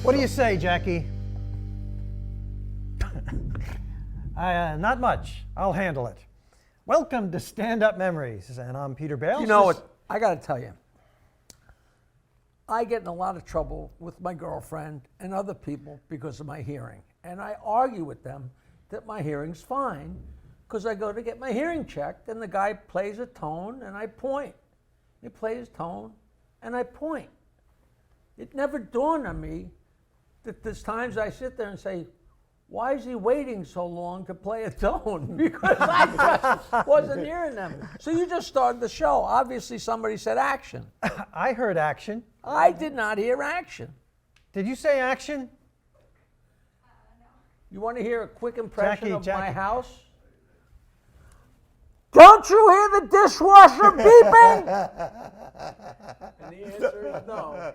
What do you say, Jackie? Not much. I'll handle it. Welcome to Stand-Up Memories, and I'm Peter Bales. You know what? I got to tell you, I get in a lot of trouble with my girlfriend and other people because of my hearing. And I argue with them that my hearing's fine because I go to get my hearing checked and the guy plays a tone and I point. He plays tone and I point. It never dawned on me that there's times I sit there and say, why is he waiting so long to play a tone? Because I just wasn't hearing them. So you just started the show. Obviously somebody said action. I heard action. I did not hear action. Did you say action? You want to hear a quick impression of my Jackie. house? Don't you hear the dishwasher beeping? And the answer is no.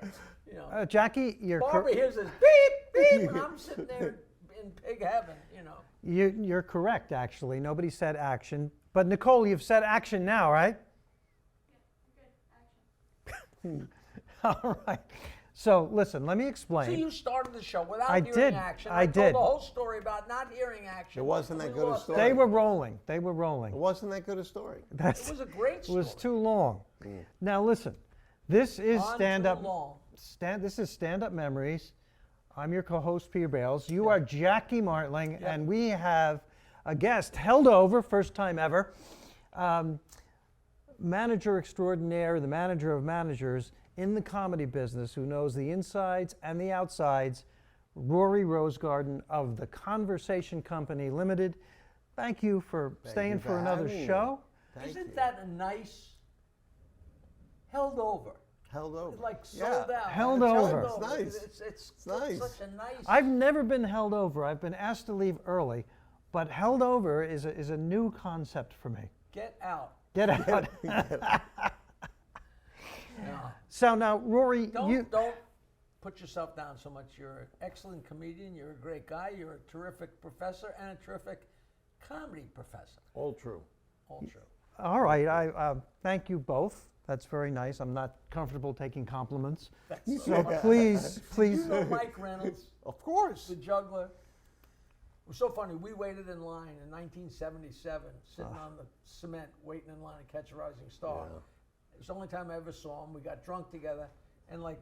You know, Jackie, Barbara hears this beep, beep, and I'm sitting there in pig heaven, you know. You're correct, actually. Nobody said action. But Nicole, you've said action now, right? Yeah, good. Action. All right. So listen, let me explain. So you started the show without I hearing did. action. I did. told the whole story about not hearing action. It wasn't that good a story. They were rolling. They were rolling. It wasn't that good a story. That's, It was a great it story. was too long. Now listen, this is On stand-up. too long. This is Stand-Up Memories. I'm your co-host, Peter Bales. You are Jackie Martling, and we have a guest held over, first time ever, manager extraordinaire, the manager of managers in the comedy business, who knows the insides and the outsides, Rory Rosegarten of the Conversation Company Limited. Thank you for staying you for for another having me. show. Isn't that a nice held over? Held over. Like sold out. Held It's over. It's nice. It's nice. such a nice. I've never been held over. I've been asked to leave early, but held over is a new concept for me. Get out. Get out. No. So now, Rory, Don't put yourself down so much. You're an excellent comedian. You're a great guy. You're a terrific professor and a terrific comedy professor. All true. All true. all right, I thank you both. That's very nice. I'm not comfortable taking compliments. So please. You know Mike Reynolds, Of course. the juggler. It was so funny. We waited in line in 1977, sitting on the cement, waiting in line to catch a rising star. Yeah. It was the only time I ever saw him. We got drunk together, and like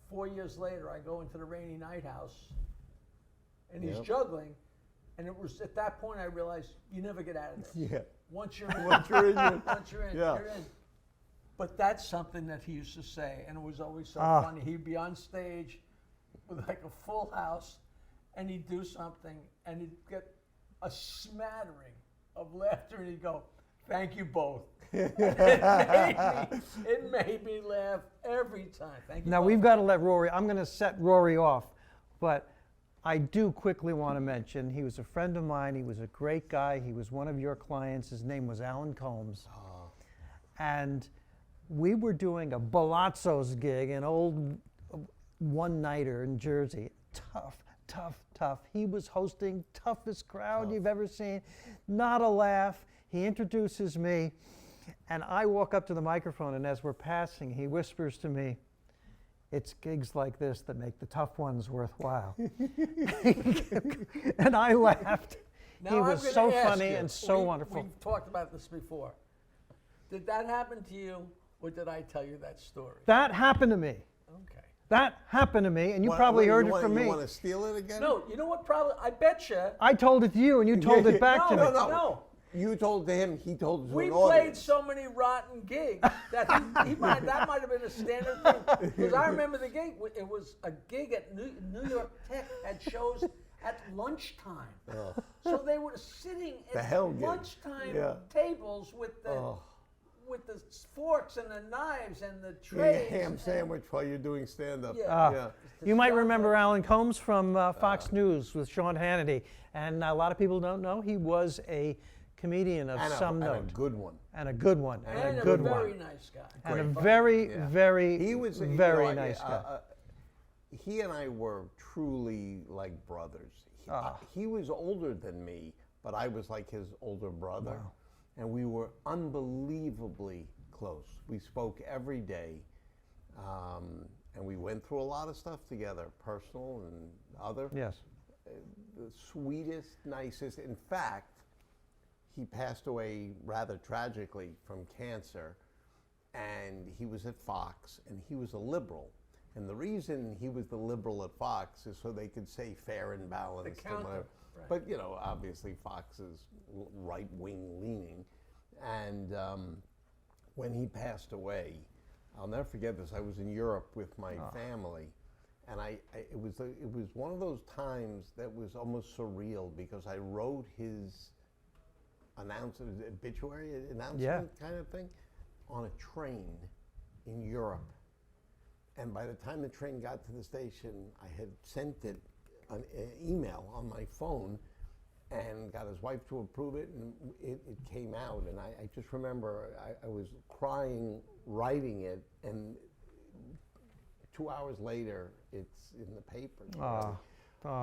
4 years later, I go into the Rainy Night House, and he's juggling. And it was at that point I realized you never get out of this. Yeah. Once you're in, Once you're in, once you're in, Yeah. you're in. But that's something that he used to say, and it was always so Ah. funny. He'd be on stage with like a full house, and he'd do something, and he'd get a smattering of laughter, and he'd go, "Thank you both." it made me laugh every time. Thank you. Now both. we've got to let Rory. I'm going to set Rory off, but I do quickly want to mention he was a friend of mine. He was a great guy. He was one of your clients. His name was Alan Combs, and we were doing a Balazzo's gig, an old one-nighter in Jersey. Tough. He was hosting, toughest crowd you've ever seen. Not a laugh. He introduces me, and I walk up to the microphone, and as we're passing, he whispers to me, "It's gigs like this that make the tough ones worthwhile." And I laughed. Now He I'm was gonna so ask funny you, and so we- wonderful. We've talked about this before. Did that happen to you, or did I tell you that story? That happened to me. Okay. That happened to me, and you What- probably what, heard you it want- from me. You want to steal it again? No, you know what? Probably I bet you. I told it to you, and you told it back to me. No. You told it to him. He told it to We an played audience. so many rotten gigs that that might have been a standard thing. Because I remember the gig. It was a gig at New York Tech had shows at lunchtime. So they were sitting The at hell gig. lunchtime tables with the forks and the knives and the Eating a trays. ham sandwich while you're doing stand-up. Yeah. You might remember Alan Combs from Fox News with Sean Hannity, and a lot of people don't know he was a comedian of some and note. a good one. And a good one. And a a good very one. nice guy. And a Great. very, Yeah. very, He was very nice guy. He and I were truly like brothers. Ah. He was older than me, but I was like his older brother, and we were unbelievably close. We spoke every day, and we went through a lot of stuff together, personal and other. Yes. The sweetest, nicest. In fact, he passed away rather tragically from cancer, and he was at Fox, and he was a liberal. And the reason he was the liberal at Fox is so they could say fair and balanced and counter, whatever. right. But you know, obviously Fox is right-wing leaning, and when he passed away, I'll never forget this. I was in Europe with my family, and it was one of those times that was almost surreal because I wrote his obituary announcement kind of thing on a train in Europe. And by the time the train got to the station, I had sent it an email on my phone and got his wife to approve it, and it came out. And I just remember I was crying writing it, and 2 hours later, it's in the paper.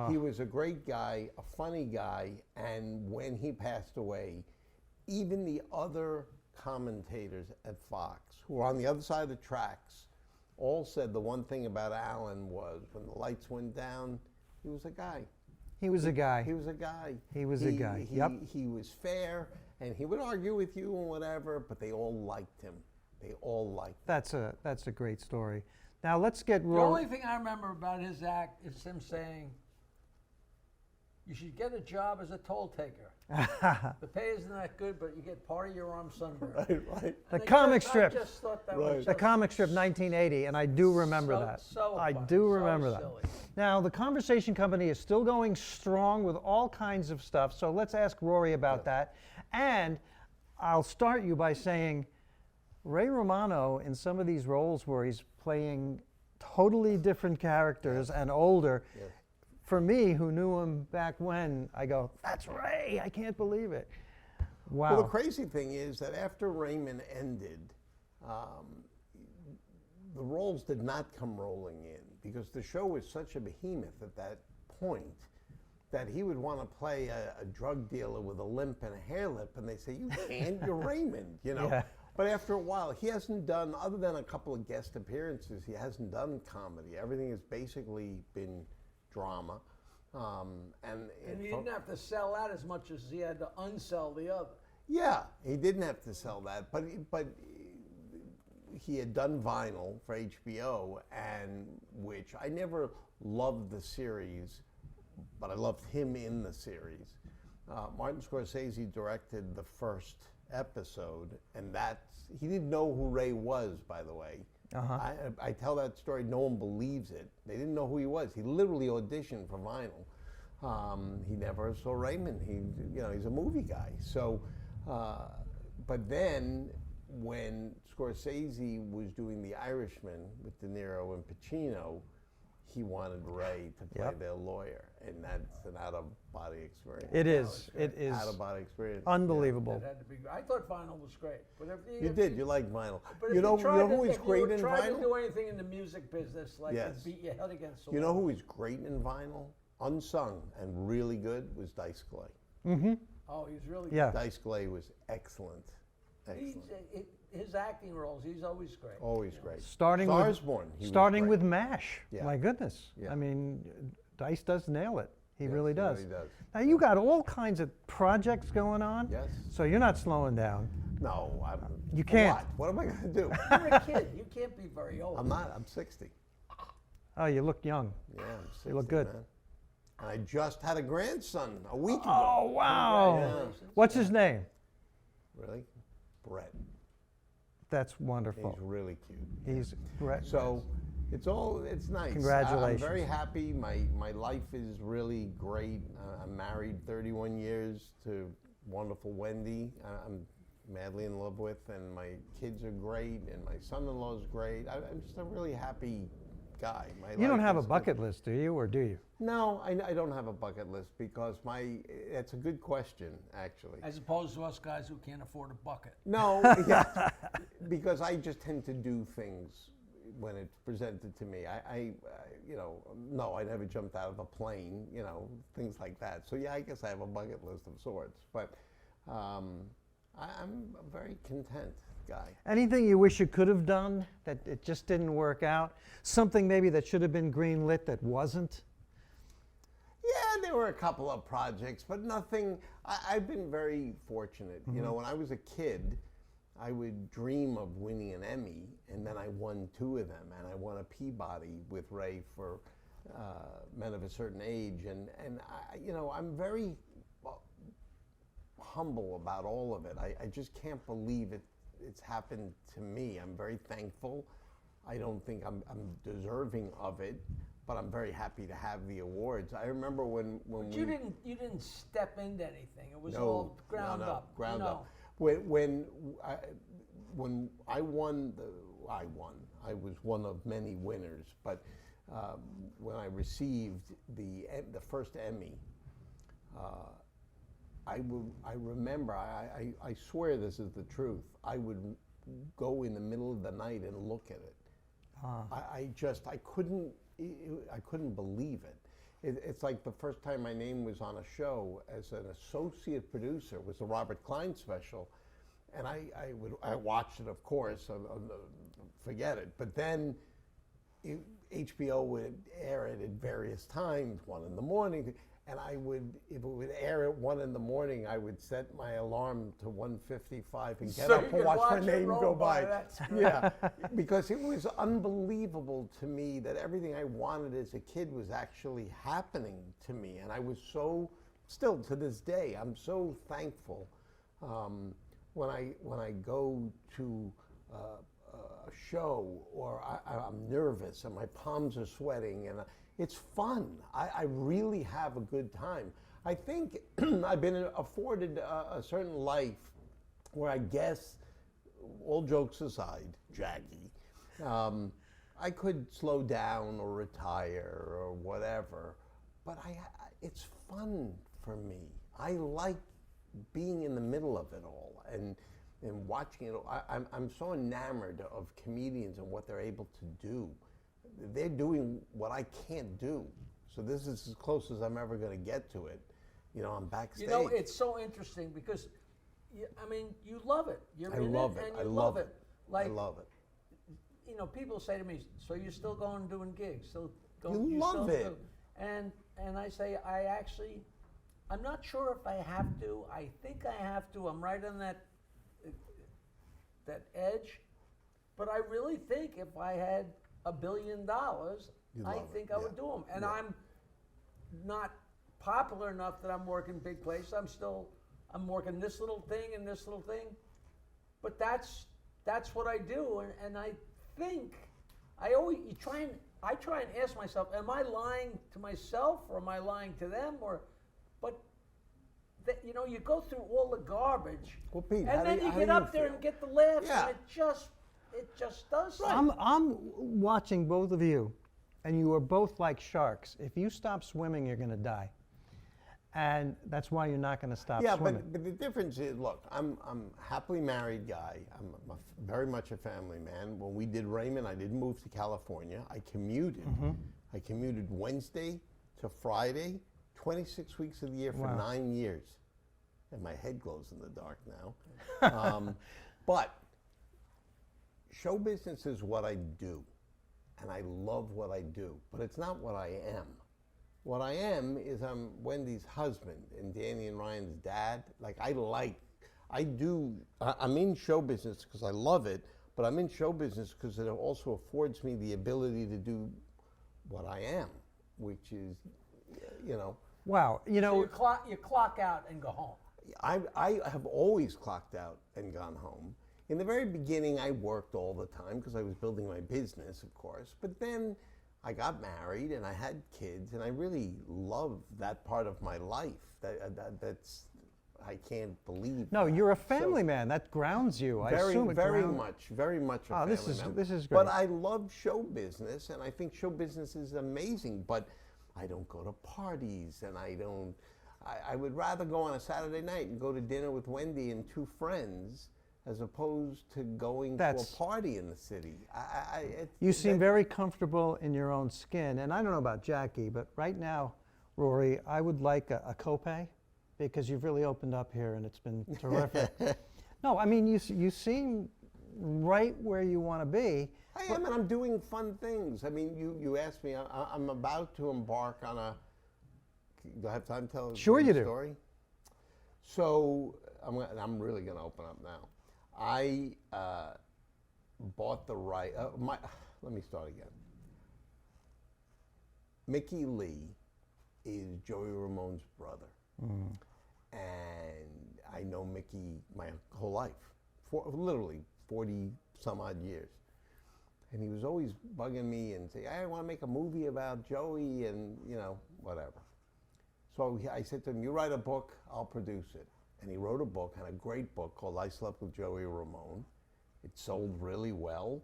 He was a great guy, a funny guy, and when he passed away, even the other commentators at Fox, who were on the other side of the tracks, all said the one thing about Alan was when the lights went down, he was a guy. He was a guy. He was a guy. He was a guy. Yep. He was fair, and he would argue with you and whatever, but they all liked him. They all liked him. That's a great story. Now let's get The Rory. only thing I remember about his act is him saying, "You should get a job as a toll taker. The pay isn't that good, but you get part of your arm sunburned." Right. The comic strip. I just thought that Right. was The just comic strip 1980, and I do remember that. So I funny, do so remember that. silly. Now, the Conversation Company is still going strong with all kinds of stuff, so let's ask Rory about that. And I'll start you by saying Ray Romano, in some of these roles where he's playing totally different characters and older, for me, who knew him back when, I go, that's Ray, I can't believe it. Wow. Well, the crazy thing is that after Raymond ended, the roles did not come rolling in because the show was such a behemoth at that point that he would want to play a drug dealer with a limp and a hair lip, and they say, "You can't, you're Raymond," you know. Yeah. But after a while, he hasn't done, other than a couple of guest appearances, he hasn't done comedy. Everything has basically been drama. And he didn't have to sell that as much as he had to unsell the other. Yeah, he didn't have to sell that, but he had done vinyl for HBO, and which I never loved the series, but I loved him in the series. Martin Scorsese directed the first episode, and he didn't know who Ray was, by the way. I tell that story, no one believes it. They didn't know who he was. He literally auditioned for vinyl. He never saw Raymond. He's a movie guy. So, but then when Scorsese was doing The Irishman with De Niro and Pacino, he wanted Ray to play their lawyer, and that's an out-of-body experience. It is. It is Out-of-body experience. unbelievable. That had to be. I thought vinyl was great, but You did. You like vinyl. But if You know tried who is great in If you tried to vinyl? do anything in the music business, like Yes. to beat your head against the You wall. know who is great in vinyl, unsung and really good, was Dice Clay. Oh, he's really Yeah. Dice Clay was excellent. He's, Excellent. his acting roles, he's always great. Always great. Starting Starsborn, he was starting great. with MASH. Yeah. My goodness. Yeah. I mean, Dice does nail it. He Yes, really does. He does. Now, you got all kinds of projects going on. Yes. So you're not slowing down. No, You can't. What am I going to do? You're a kid. You can't be very old. I'm not. I'm 60. Oh, you look young. Yeah, I'm 60. You look good. Man. And I just had a grandson a week ago. Oh, wow. Congratulations. What's his name? Really? Brett. That's wonderful. He's really cute. He's great. So it's nice. Congratulations. I'm very happy. My life is really great. I'm married 31 years to wonderful Wendy. I'm madly in love with, and my kids are great, and my son-in-law is great. I'm just a really happy guy. My You don't life have a is good. bucket list, do you, or do you? No, I don't have a bucket list because it's a good question, actually. As opposed to us guys who can't afford a bucket. No, yeah, because I just tend to do things when it's presented to me. No, I never jumped out of a plane, things like that. So yeah, I guess I have a bucket list of sorts, but I'm a very content guy. Anything you wish you could have done that it just didn't work out? Something maybe that should have been greenlit that wasn't? Yeah, there were a couple of projects, but nothing. I've been very fortunate. When I was a kid, I would dream of winning an Emmy, and then I won 2 of them, and I won a Peabody with Ray for Men of a Certain Age, and I'm very humble about all of it. I just can't believe it's happened to me. I'm very thankful. I don't think I'm deserving of it, but I'm very happy to have the awards. I remember when You didn't step into anything. It was No, all ground no, up. ground you know. up. When I won, I was one of many winners, but when I received the first Emmy, I remember, I swear this is the truth, I would go in the middle of the night and look at it. I couldn't believe it. It's like the first time my name was on a show as an associate producer was the Robert Klein special, and I watched it, of course, forget it. But then HBO would air it at various times, 1 in the morning, and if it would air at 1 in the morning, I would set my alarm to 1:55 and get So up you and could watch my watch it name roll go by. by. That's Yeah, because it was unbelievable to me that everything I wanted as a kid was actually happening to me, and I was still to this day, I'm so thankful when I go to a show or I'm nervous and my palms are sweating and it's fun. I really have a good time. I think I've been afforded a certain life where I guess, all jokes aside, Jackie, I could slow down or retire or whatever, but it's fun for me. I like being in the middle of it all and watching it. I'm so enamored of comedians and what they're able to do. They're doing what I can't do. So this is as close as I'm ever going to get to it. I'm backstage. It's so interesting because, you love it. You're in love it, it. and I you love love it. Like, I love it. People say to me, "So you're still going doing gigs? Still You love it. And I say, I'm not sure if I have to. I think I have to. I'm right on that edge, but I really think if I had $1 billion, I think I would do them. And I'm not popular enough that I'm working big places. I'm working this little thing and this little thing, but that's what I do. And I think I try and ask myself, am I lying to myself or am I lying to them? But you go through all the garbage, Well, Pete, and then you get up there and get the laughs, Yeah. and it just does something. I'm watching both of you, and you are both like sharks. If you stop swimming, you're going to die. And that's why you're not going to stop swimming. But the difference is, look, I'm a happily married guy. I'm very much a family man. When we did Raymond, I didn't move to California. I commuted. I commuted Wednesday to Friday, 26 weeks of the year for 9 years. And my head glows in the dark now. But show business is what I do. And I love what I do. But it's not what I am. What I am is I'm Wendy's husband and Danny and Ryan's dad. I'm in show business because I love it, but I'm in show business because it also affords me the ability to do what I am, which is, Wow. So you clock out and go home. I have always clocked out and gone home. In the very beginning, I worked all the time because I was building my business, of course, but then I got married and I had kids, and I really love that part of my life. I can't believe. No, that. you're a family man. That grounds you. I assume it very grounds- much a Oh, family man. this is But great. I love show business, and I think show business is amazing. But I don't go to parties, and I don't. I would rather go on a Saturday night and go to dinner with Wendy and two friends, as opposed to going to a party in the city. You seem very comfortable in your own skin, and I don't know about Jackie, but right now, Rory, I would like a copay, because you've really opened up here, and it's been terrific. No, I mean, you seem right where you want to be. I am, and I'm doing fun things. I mean, you asked me, I'm about to embark on a. Do I have time to tell a Sure you do. story? So I'm really going to open up now. I bought the right. Let me start again. Mickey Lee is Joey Ramone's brother, and I know Mickey my whole life, literally 40 some odd years. And he was always bugging me and saying, I want to make a movie about Joey and, whatever. So I said to him, you write a book, I'll produce it. And he wrote a book, and a great book called I Slept with Joey Ramone. It sold really well,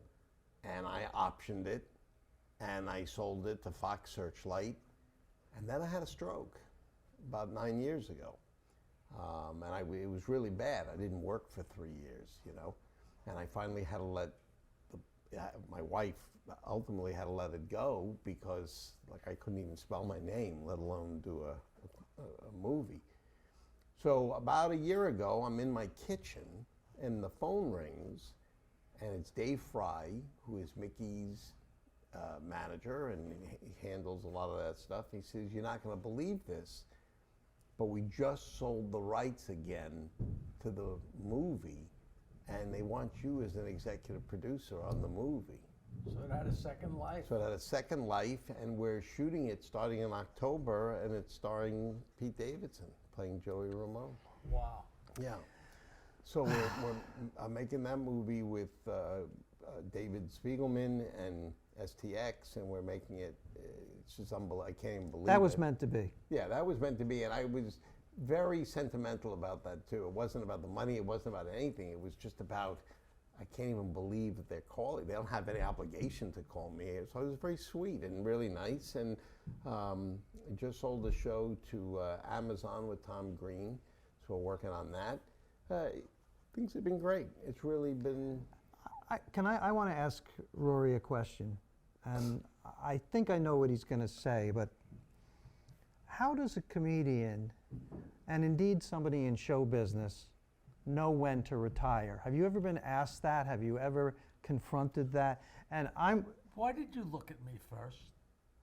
and I optioned it, and I sold it to Fox Searchlight. And then I had a stroke about 9 years ago. And it was really bad. I didn't work for 3 years, And I finally had to let my wife ultimately had to let it go because, I couldn't even spell my name, let alone do a movie. So about a year ago, I'm in my kitchen, and the phone rings, and it's Dave Fry, who is Mickey's manager, and he handles a lot of that stuff. He says, you're not going to believe this, but we just sold the rights again to the movie, and they want you as an executive producer on the movie. So it had a second life. So it had a second life, and we're shooting it starting in October, and it's starring Pete Davidson playing Joey Ramone. Wow. Yeah. So I'm making that movie with David Spiegelman and STX, and we're making it. It's just unbelievable. I can't even believe it. That was meant to be. Yeah, that was meant to be, and I was very sentimental about that too. It wasn't about the money. It wasn't about anything. It was just about, I can't even believe that they're calling. They don't have any obligation to call me. So it was very sweet and really nice. And I just sold the show to Amazon with Tom Green, so we're working on that. Things have been great. It's really been. I want to ask Rory a question, and I think I know what he's going to say, but how does a comedian, and indeed somebody in show business, know when to retire? Have you ever been asked that? Have you ever confronted that? And Why did you look at me first?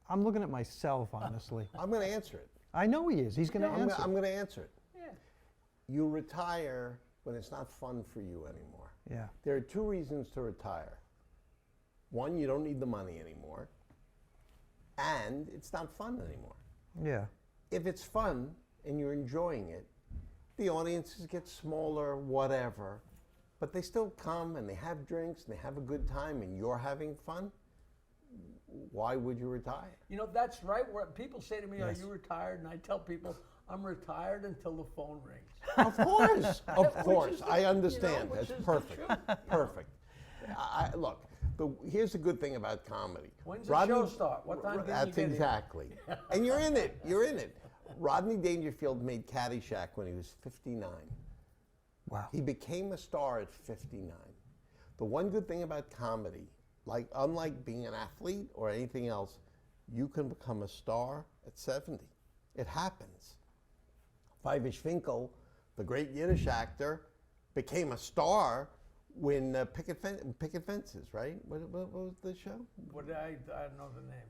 I'm looking at myself, honestly. I'm going to answer it. I know he is. He's going to answer. I'm going to answer it. Yeah. You retire when it's not fun for you anymore. Yeah. There are two reasons to retire. One, you don't need the money anymore, and it's not fun anymore. Yeah. If it's fun and you're enjoying it, the audiences get smaller, whatever, but they still come and they have drinks and they have a good time and you're having fun. Why would you retire? That's right. Where people say to me, Yes. are you retired? And I tell people, I'm retired until the phone rings. Of course, of course. the- I understand. which That's is the perfect. truth. Perfect. Look, here's the good thing about comedy. When's the show start? What time can you That's get here? exactly. And you're in it. You're in it. Rodney Dangerfield made Caddyshack when he was 59. Wow. He became a star at 59. The one good thing about comedy, unlike being an athlete or anything else, you can become a star at 70. It happens. Fivish Finkel, the great Yiddish actor, became a star when Picket Fences, right? What was the show? I don't know the name,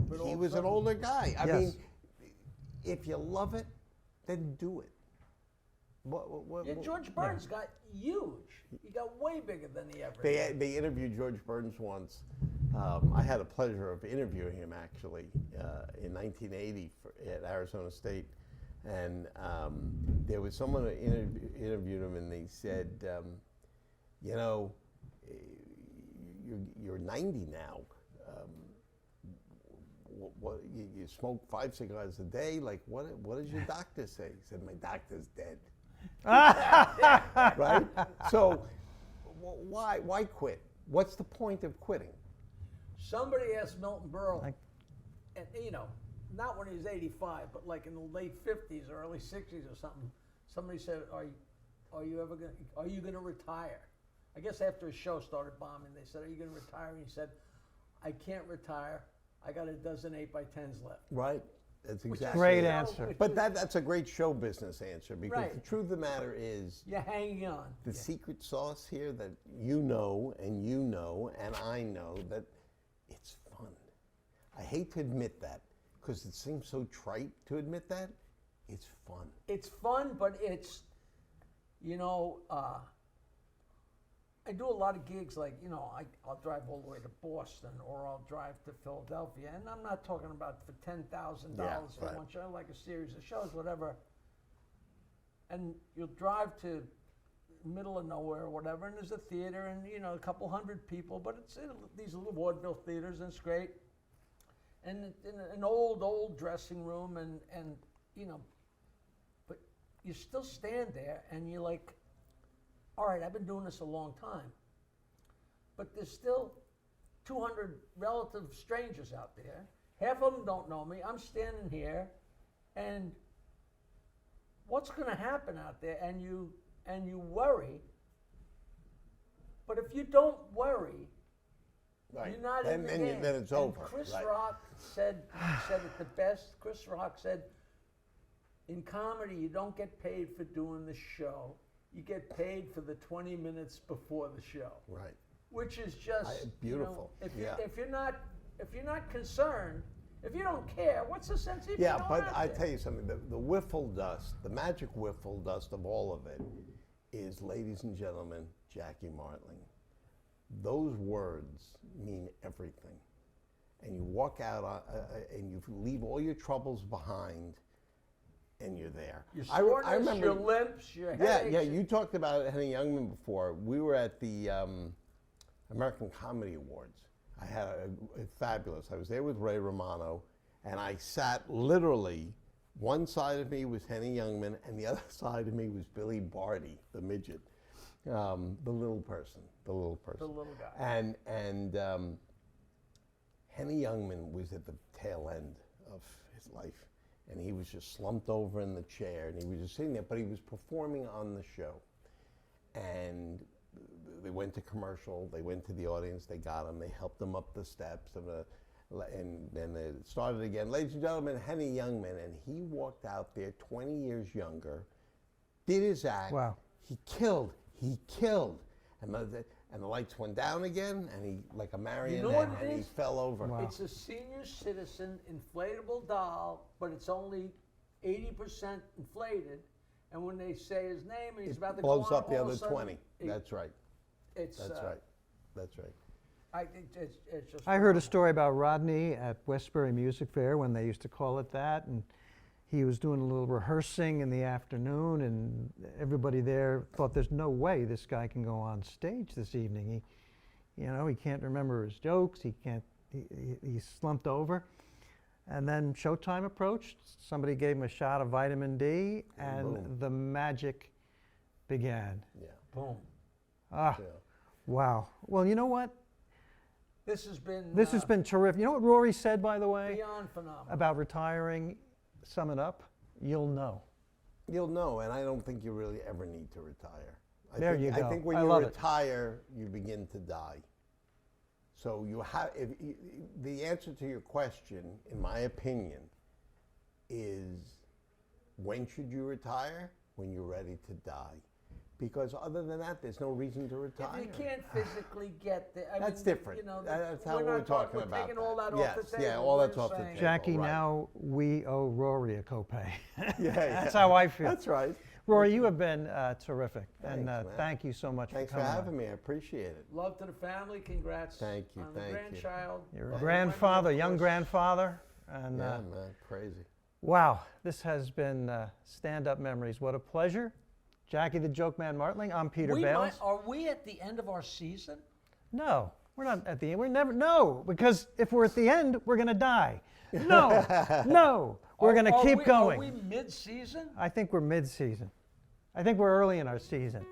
but He was an older guy. I Yes. mean, if you love it, then do it. George Burns got huge. He got way bigger than he ever did. They interviewed George Burns once. I had the pleasure of interviewing him actually in 1980 at Arizona State, and there was someone who interviewed him, and they said, you're 90 now. what you smoke 5 cigars a day? Like, what does your doctor say? He said, my doctor's dead. Right? So why quit? What's the point of quitting? Somebody asked Milton Berle, and not when he was 85, but like in the late 50s or early 60s or something. Somebody said, "Are you gonna retire?" I guess after his show started bombing, they said, "Are you gonna retire?" And he said, "I can't retire. I got a dozen 8x10s left." Right. That's exactly Great it. answer. But that's a great show business answer, because Right. the truth of the matter is, You're hanging on. the secret sauce here that you know and I know, that it's fun. I hate to admit that, because it seems so trite to admit that. It's fun. It's fun, but it's, I do a lot of gigs, like, I'll drive all the way to Boston, or I'll drive to Philadelphia, and I'm not talking about for $10,000 for right. one show, like a series of shows, whatever. And you'll drive to middle of nowhere or whatever, and there's a theater, and a couple hundred people, but it's in these little vaudeville theaters, and it's great. And in an old dressing room, and but you still stand there, and you're like, all right, I've been doing this a long time, but there's still 200 relative strangers out there. Half of them don't know me. I'm standing here, and what's going to happen out there? And you worry. But if you don't worry, Right. you're not in the game. Then it's And over. Chris Right. Rock said it the best. Chris Rock said, in comedy, you don't get paid for doing the show. You get paid for the 20 minutes before the show. Right. Which is just beautiful. If you're not concerned, if you don't care, what's the sense of Yeah, going but out I there? tell you something. The wiffle dust, the magic wiffle dust of all of it, is, ladies and gentlemen, Jackie Martling. Those words mean everything. And you walk out and you leave all your troubles behind, and you're there. Your soreness, your limps, your headaches. Yeah. You talked about Henny Youngman before. We were at the American Comedy Awards. I had a fabulous. I was there with Ray Romano, and I sat literally. One side of me was Henny Youngman, and the other side of me was Billy Barty, the midget, the little person. The little guy. And Henny Youngman was at the tail end of his life, and he was just slumped over in the chair, and he was just sitting there, but he was performing on the show. And they went to commercial, they went to the audience, they got him, they helped him up the steps, and then it started again. Ladies and gentlemen, Henny Youngman, and he walked out there 20 years younger, did his act. Wow. He killed. And the lights went down again, and he, like a marionette, and he fell over. Wow. It's a senior citizen inflatable doll, but it's only 80% inflated. And when they say his name, and he's about to blows go on, up the all of other a sudden, 20. That's right. It's That's right. That's right. It's just. I heard a story about Rodney at Westbury Music Fair, when they used to call it that, and he was doing a little rehearsing in the afternoon, and everybody there thought, there's no way this guy can go on stage this evening. He can't remember his jokes. He slumped over. And then showtime approached. Somebody gave him a shot of vitamin D, and boom. the magic began. Yeah. Boom. Ah, Yeah. wow. Well, you know what? This has been terrific. You know what Rory said, by the way, beyond phenomenal. about retiring? Sum it up. You'll know. You'll know, and I don't think you really ever need to retire. You go. I think when I you love it. retire, you begin to die. So the answer to your question, in my opinion, is, when should you retire? When you're ready to die. Because other than that, there's no reason to retire. If you can't physically get there, That's different. That's how we're talking about We're taking all that yes, off the table. Yeah, all We're that's off the saying- table. Jackie, right. now we owe Rory a copay. That's how I feel. That's right. Rory, you have been terrific, and Thanks, man. thank you so much Thanks for for coming. having me. I appreciate it. Love to the family. Congrats. Thank you, on the thank you. grandchild. You're a And grandfather, of young course, grandfather, and Yeah, man, crazy. wow, this has been Stand-Up Memories. What a pleasure. Jackie the Joke Man Martling, I'm Peter Bales. Are we at the end of our season? No, we're not at the end. We're never, no, because if we're at the end, we're going to die. No, no, we're going to keep going. Are we mid-season? I think we're mid-season. I think we're early in our season.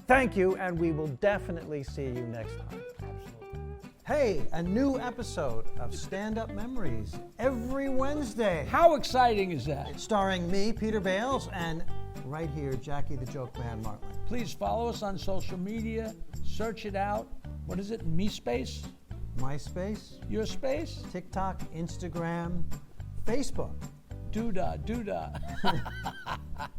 Thank you, and we will definitely see you next time. Absolutely. Hey, a new episode of Stand-Up Memories every Wednesday. How exciting is that? Starring me, Peter Bales, and right here, Jackie the Joke Man, Martling. Please follow us on social media. Search it out. What is it? Me space? MySpace, Your space? TikTok, Instagram, Facebook. Doodah, doodah.